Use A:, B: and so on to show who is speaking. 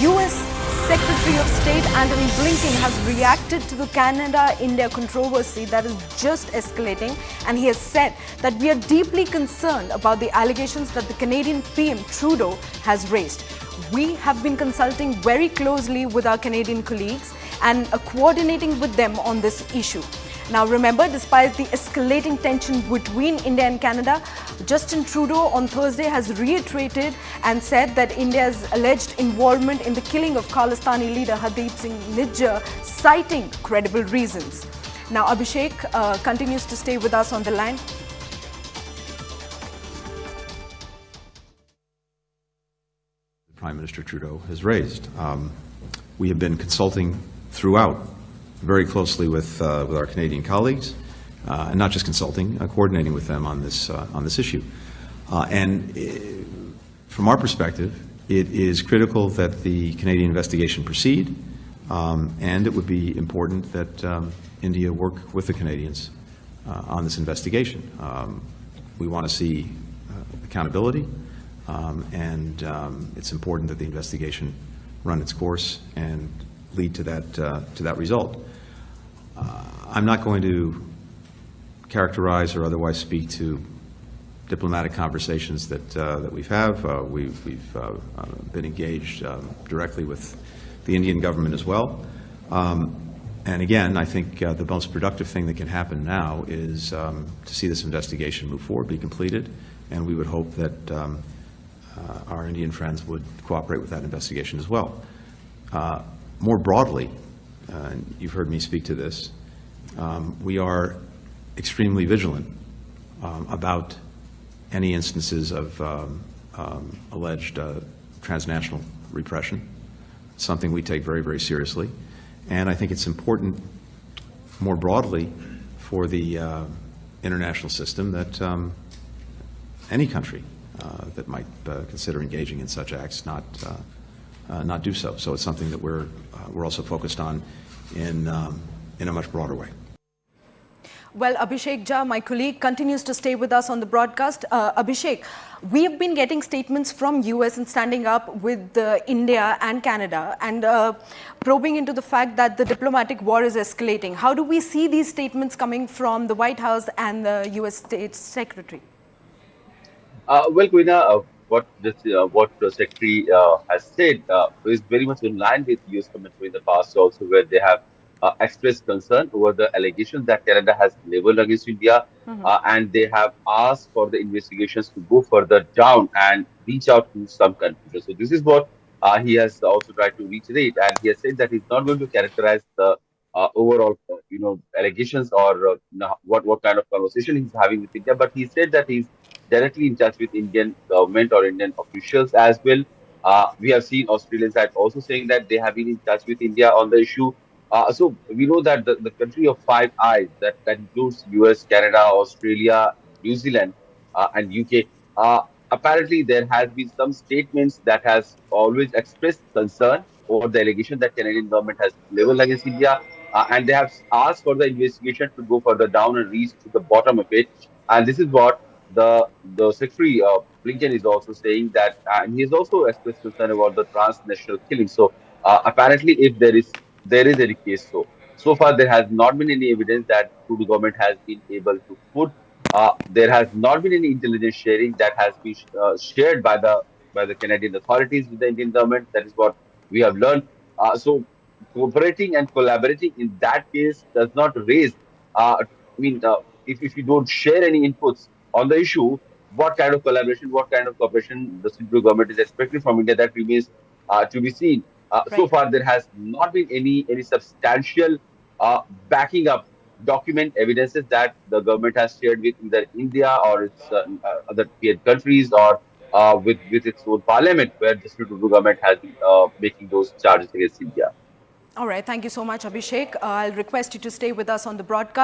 A: US Secretary of State Antony Blinken has reacted to the Canada-India controversy that is just escalating, and he has said that we are deeply concerned about the allegations that the Canadian PM Trudeau has raised. We have been consulting very closely with our Canadian colleagues and coordinating with them on this issue. Now remember, despite the escalating tension between India and Canada, Justin Trudeau on Thursday has reiterated and said that India's alleged involvement in the killing of Khalistani leader Hardeep Singh Nijjar, citing credible reasons. Now Abhishek continues to stay with us on the line.
B: Prime Minister Trudeau has raised. We have been consulting throughout very closely with our Canadian colleagues, and not just consulting, coordinating with them on this issue. From our perspective, it is critical that the Canadian investigation proceed, and it would be important that India work with the Canadians on this investigation. We want to see accountability, and it's important that the investigation run its course and lead to that result. I'm not going to characterize or otherwise speak to diplomatic conversations that we've been engaged directly with the Indian government as well. And again, I think the most productive thing that can happen now is to see this investigation move forward, be completed, and we would hope that our Indian friends would cooperate with that investigation as well. More broadly, and you've heard me speak to this, we are extremely vigilant about any instances of alleged transnational repression, something we take very, very seriously. And I think it's important more broadly for the international system that any country that might consider engaging in such acts not do so. So it's something that we're also focused on in a much broader way.
A: Well, Abhishek Jha, my colleague, continues to stay with us on the broadcast. Abhishek, we have been getting statements from US and standing up with India and Canada and probing into the fact that the diplomatic war is escalating. How do we see these statements coming from the White House and the US State Secretary?
C: Well, Quina, what the Secretary has said is very much in line with US commentary in the past also, where they have expressed concern over the allegations that Canada has leveled against India, and they have asked for the investigations to go further down and reach out to some conclusion. So this is what he has also tried to reiterate, and he has said that he's not going to characterize the overall, allegations or what kind of conversation he's having with India, but he said that he's directly in touch with Indian government or Indian officials as well. We have seen Australian side also saying that they have been in touch with India on the issue. So we know that the country of five eyes, that includes US, Canada, Australia, New Zealand, and UK. Apparently, there has been some statements that has always expressed concern over the allegation that Canadian government has leveled against India, and they have asked for the investigation to go further down and reach to the bottom of it. And this is what the Secretary Blinken is also saying, that, and he has also expressed concern about the transnational killing. So apparently, if there is any case, so far there has not been any evidence that Trudeau government has been able to put. There has not been any intelligence sharing that has been shared by the Canadian authorities with the Indian government. That is what we have learned. So cooperating and collaborating in that case does not raise. If you don't share any inputs on the issue, what kind of collaboration, what kind of cooperation the Trudeau government is expecting from India, that remains to be seen. So far, there has not been any substantial backing up document evidences that the government has shared with either India or its other peer countries, or with its own parliament, where the Trudeau government has been making those charges against India.
A: All right. Thank you so much, Abhishek. I'll request you to stay with us on the broadcast.